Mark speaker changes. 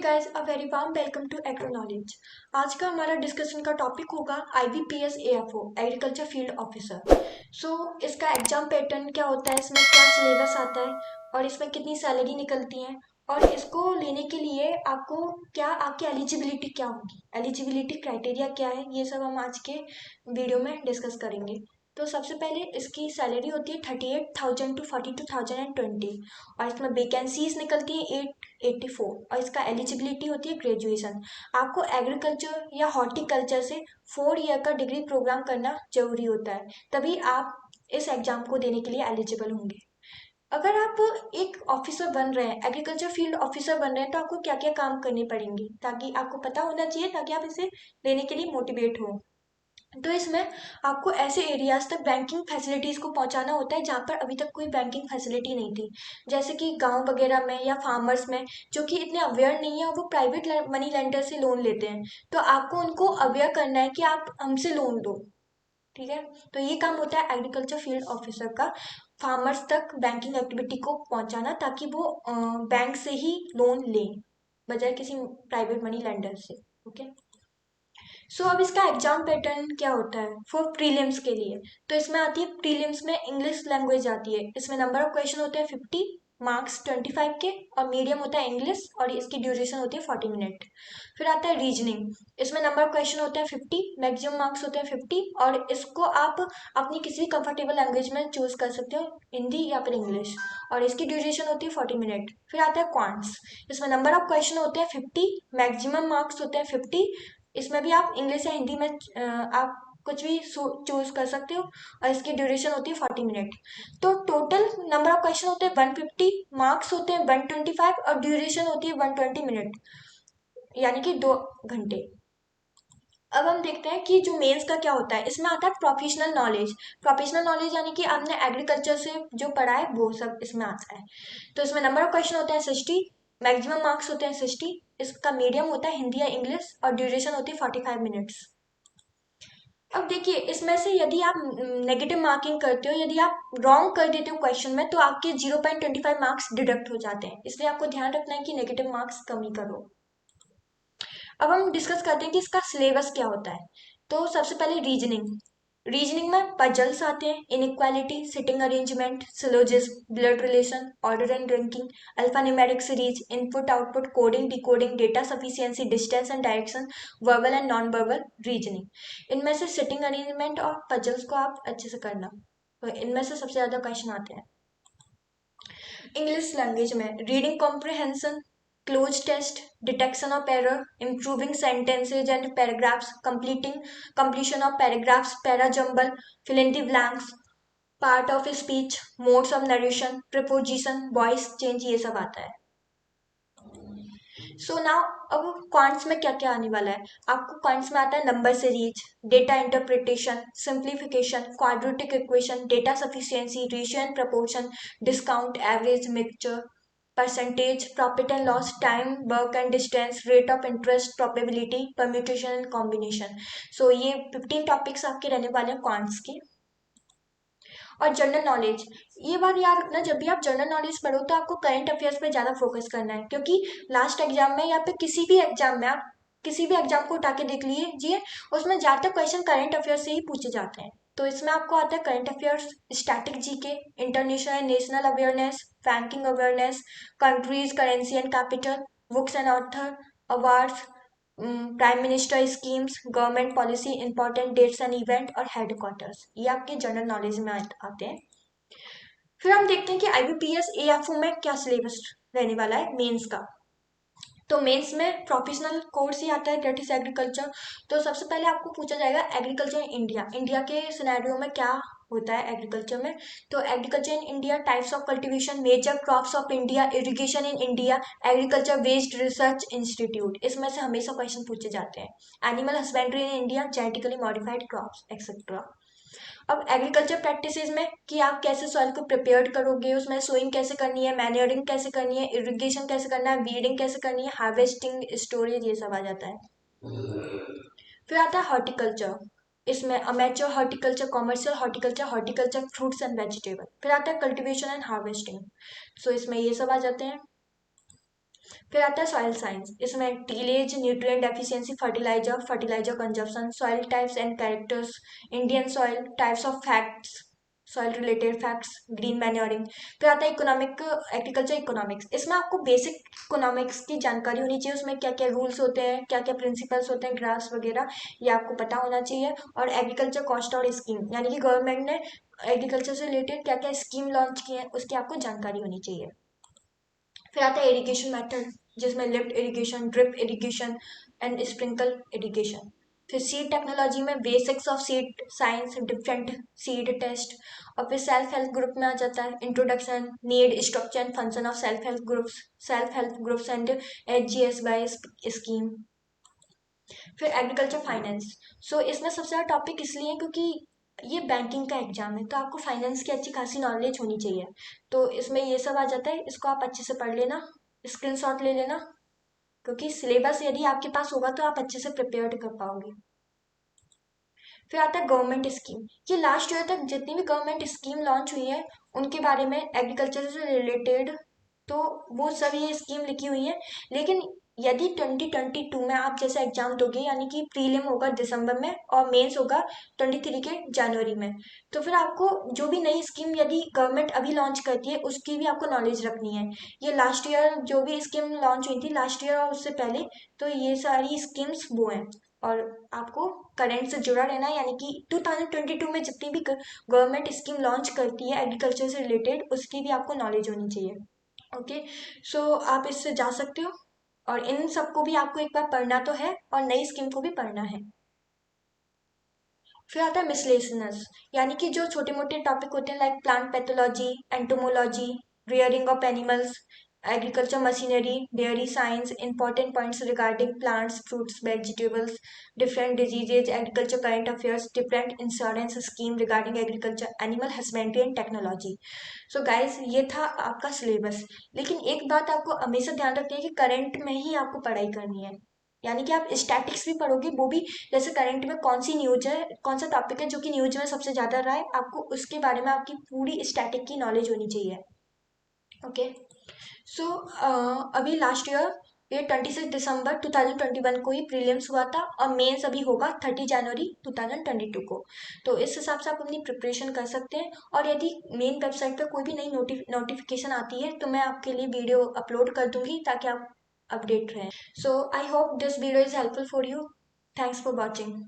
Speaker 1: Guys, a very warm welcome to agro knowledge. आज का हमारा डिस्कशन का टॉपिक होगा IBPS AFO agriculture field officer. इसका एग्जाम पैटर्न क्या होता है, इसमें क्या सिलेबस आता है और इसमें कितनी सैलरी निकलती है और इसको लेने के लिए आपको क्या आपकी एलिजिबिलिटी क्या होगी, एलिजिबिलिटी क्राइटेरिया क्या है, ये सब हम आज के वीडियो में डिस्कस करेंगे। तो सबसे पहले इसकी सैलरी होती है 38,000 टू 42,020 और इसमें वैकेंसीज निकलती है 884 और इसका एलिजिबिलिटी होती है ग्रेजुएशन। आपको एग्रीकल्चर या हॉर्टिकल्चर से 4 ईयर का डिग्री प्रोग्राम करना जरूरी होता है, तभी आप इस एग्जाम को देने के लिए एलिजिबल होंगे। अगर आप एक ऑफिसर बन रहे हैं, एग्रीकल्चर फील्ड ऑफिसर बन रहे हैं, तो आपको क्या क्या काम करने पड़ेंगे ताकि आपको पता होना चाहिए, ताकि आप इसे लेने के लिए मोटिवेट हो। तो इसमें आपको ऐसे एरियाज तक बैंकिंग फैसिलिटीज को पहुंचाना होता है जहाँ पर अभी तक कोई बैंकिंग फैसिलिटी नहीं थी, जैसे कि गांव वगैरह में या फार्मर्स में जो कि इतने अवेयर नहीं है और वो प्राइवेट मनी लेंडर से लोन लेते हैं। तो आपको उनको अवेयर करना है कि आप हमसे लोन लो। ठीक है, तो ये काम होता है एग्रीकल्चर फील्ड ऑफिसर का, फार्मर्स तक बैंकिंग एक्टिविटी को पहुंचाना ताकि वो बैंक से ही लोन लें बजाय किसी प्राइवेट मनी लेंडर से। ओके, अब इसका एग्जाम पैटर्न क्या होता है फॉर प्रीलिम्स के लिए। तो इसमें आती है, प्रीलिम्स में इंग्लिश लैंग्वेज आती है, इसमें नंबर ऑफ क्वेश्चन होते हैं 50, मार्क्स 25 के, और मीडियम होता है इंग्लिश और इसकी ड्यूरेशन होती है 40 मिनट। फिर आता है रीजनिंग, इसमें नंबर ऑफ क्वेश्चन होते हैं 50, मैक्सिमम मार्क्स होते हैं 50 और इसको आप अपनी किसी भी कंफर्टेबल लैंग्वेज में चूज कर सकते हो, हिंदी या फिर इंग्लिश, और इसकी ड्यूरेशन होती है 40 मिनट। फिर आता है क्वांट्स, इसमें नंबर ऑफ क्वेश्चन होते हैं 50, मैक्सिमम मार्क्स होते हैं 50, इसमें भी आप इंग्लिश या हिंदी में आप कुछ भी चूज कर सकते हो और इसकी ड्यूरेशन होती है 40 मिनट। तो टोटल नंबर ऑफ क्वेश्चन होते हैं 150, मार्क्स होते हैं 125 और ड्यूरेशन होती है 120 मिनट, यानी कि 2 घंटे। अब हम देखते हैं कि जो मेंस का क्या होता है। इसमें आता है प्रोफेशनल नॉलेज। प्रोफेशनल नॉलेज यानी कि आपने एग्रीकल्चर से जो पढ़ा है वो सब इसमें आता है। तो इसमें नंबर ऑफ क्वेश्चन होते हैं 60, मैक्सिमम मार्क्स होते हैं 60, इसका मीडियम होता है हिंदी या इंग्लिश और ड्यूरेशन होती है 45 मिनट्स। अब देखिए, इसमें से यदि आप नेगेटिव मार्किंग करते हो, यदि आप रॉन्ग कर देते हो क्वेश्चन में, तो आपके 0.25 मार्क्स डिडक्ट हो जाते हैं, इसलिए आपको ध्यान रखना है कि नेगेटिव मार्क्स कम ही करो। अब हम डिस्कस करते हैं कि इसका सिलेबस क्या होता है। तो सबसे पहले रीजनिंग, रीजनिंग में पजल्स आते हैं, inequality, sitting arrangement, syllogism, blood relation, order and ranking, alphanumeric series, input output, coding decoding, data sufficiency, distance and direction, verbal and non verbal reasoning. इनमें से सिटिंग अरेंजमेंट और पजल्स को आप अच्छे से करना, तो इनमें से सबसे ज्यादा क्वेश्चन आते हैं। इंग्लिश लैंग्वेज में reading comprehension, cloze test, detection of error, improving sentences and paragraphs, completion of paragraphs, para jumble, fill in the blanks, part of speech, modes of narration, preposition, voice change, ये सब आता है। Now अब quants में क्या क्या आने वाला है। आपको क्वांट्स में आता है number series, data interpretation, simplification, quadratic equation, data sufficiency, ratio and proportion, discount, average, mixture, percentage, profit and loss, time, work and distance, rate of interest, probability, permutation and combination. ये 15 topics आपके रहने वाले हैं quants के। और general knowledge, ये बात याद रखना, जब भी आप जनरल नॉलेज पढ़ो तो आपको करंट अफेयर्स पे ज़्यादा फोकस करना है, क्योंकि लास्ट एग्जाम में या फिर किसी भी एग्जाम में, आप किसी भी एग्जाम को उठा के देख लीजिए, उसमें ज़्यादातर क्वेश्चन करंट अफेयर्स से ही पूछे जाते हैं। तो इसमें आपको आता है current affairs, static GK, international and national awareness, banking awareness, countries, currency and capital, books and author, awards, prime minister schemes, government policy, important dates and event और हेडक्वार्टर्स, ये आपके जनरल नॉलेज में आते हैं। फिर हम देखते हैं कि IBPS AFO में क्या सिलेबस रहने वाला है मेंस का। तो मेंस में प्रोफेशनल कोर्स ही आता है, दैट इज एग्रीकल्चर। तो सबसे पहले आपको पूछा जाएगा एग्रीकल्चर इन इंडिया, इंडिया के सिनेरियो में क्या होता है एग्रीकल्चर में। तो agriculture in India, types of cultivation, major crops of India, irrigation in India, agriculture based research institute, इसमें से हमेशा क्वेश्चन पूछे जाते हैं। Animal husbandry in India, genetically modified crops etcetera. अब एग्रीकल्चर प्रैक्टिसेस में कि आप कैसे सॉइल को प्रिपेयर करोगे, उसमें सोइंग कैसे करनी है, मैन्योरिंग कैसे करनी है, इरिगेशन कैसे करना है, वीडिंग कैसे करनी है, हार्वेस्टिंग, स्टोरेज, ये सब आ जाता है। फिर आता है हॉर्टिकल्चर, इसमें amateur horticulture, commercial horticulture, horticulture fruits and vegetable. फिर आता है कल्टीवेशन एंड हार्वेस्टिंग, इसमें ये सब आ जाते हैं। फिर आता है सॉइल साइंस, इसमें tillage, nutrient efficiency, fertiliser, fertiliser consumption, soil types and characters, Indian soil, types of facts, soil related facts, green manuring. फिर आता है इकोनॉमिक, एग्रीकल्चर इकोनॉमिक्स, इसमें आपको बेसिक इकोनॉमिक्स की जानकारी होनी चाहिए, उसमें क्या क्या रूल्स होते हैं, क्या क्या प्रिंसिपल्स होते हैं, ग्राफ्स वगैरह, ये आपको पता होना चाहिए। और एग्रीकल्चर कॉस्ट और स्कीम, यानी कि गवर्नमेंट ने एग्रीकल्चर से रिलेटेड क्या क्या स्कीम लॉन्च की है उसकी आपको जानकारी होनी चाहिए। फिर आता है इरिगेशन मेथड, जिसमें lift irrigation, drip irrigation and sprinkle irrigation. फिर सीड टेक्नोलॉजी में basics of seed science, different seed test. और फिर सेल्फ हेल्प ग्रुप में आ जाता है introduction, need, structure and function of self help groups and HGS scheme. फिर agriculture finance, so इसमें सबसे ज़्यादा टॉपिक इसलिए क्योंकि ये बैंकिंग का एग्जाम है, तो आपको फाइनेंस की अच्छी खासी नॉलेज होनी चाहिए। तो इसमें ये सब आ जाता है, इसको आप अच्छे से पढ़ लेना, स्क्रीनशॉट ले लेना, क्योंकि सिलेबस यदि आपके पास होगा तो आप अच्छे से प्रिपेयर्ड कर पाओगे। फिर आता है गवर्नमेंट स्कीम, ये लास्ट ईयर तक जितनी भी गवर्नमेंट स्कीम लॉन्च हुई है उनके बारे में, एग्रीकल्चर से रिलेटेड, तो वो सब ये स्कीम लिखी हुई है। लेकिन यदि 2022 में आप जैसे एग्जाम दोगे, यानी कि प्रीलिम होगा दिसंबर में और मेंस होगा 23 के जनवरी में, तो फिर आपको जो भी नई स्कीम यदि गवर्नमेंट अभी लॉन्च करती है उसकी भी आपको नॉलेज रखनी है। ये लास्ट ईयर जो भी स्कीम लॉन्च हुई थी लास्ट ईयर और उससे पहले, तो ये सारी स्कीम्स वो हैं। और आपको करंट से जुड़ा रहना है, यानी कि 2022 में जितनी भी गवर्नमेंट स्कीम लॉन्च करती है एग्रीकल्चर से रिलेटेड उसकी भी आपको नॉलेज होनी चाहिए। ओके, सो आप इससे जा सकते हो, और इन सबको भी आपको एक बार पढ़ना तो है और नई स्कीम को भी पढ़ना है। फिर आता है मिसलेनियस, यानी कि जो छोटे मोटे टॉपिक होते हैं like plant pathology, entomology, rearing of animals, agriculture machinery, dairy science, important points regarding plants, fruits, vegetables, different diseases, agriculture current affairs, different insurance scheme regarding agriculture, animal husbandry and technology. So guys, ये था आपका syllabus. लेकिन एक बात आपको हमेशा ध्यान रखनी है कि करंट में ही आपको पढ़ाई करनी है, यानी कि आप स्टैटिक्स भी पढ़ोगे वो भी, जैसे करंट में कौन सी न्यूज है, कौन सा टॉपिक है जो कि न्यूज में सबसे ज़्यादा रहा है, आपको उसके बारे में आपकी पूरी स्टैटिक की नॉलेज होनी चाहिए। ओके, सो अभी लास्ट ईयर ये 26 दिसंबर 2021 को ही प्रीलिम्स हुआ था और मेंस अभी होगा 30 जनवरी 2022 को। तो इस हिसाब से आप अपनी प्रिपरेशन कर सकते हैं, और यदि मेन वेबसाइट पर कोई भी नई नोटिफिकेशन आती है तो मैं आपके लिए वीडियो अपलोड कर दूंगी ताकि आप अपडेट रहें। So I hope this video is helpful for you. Thanks for watching.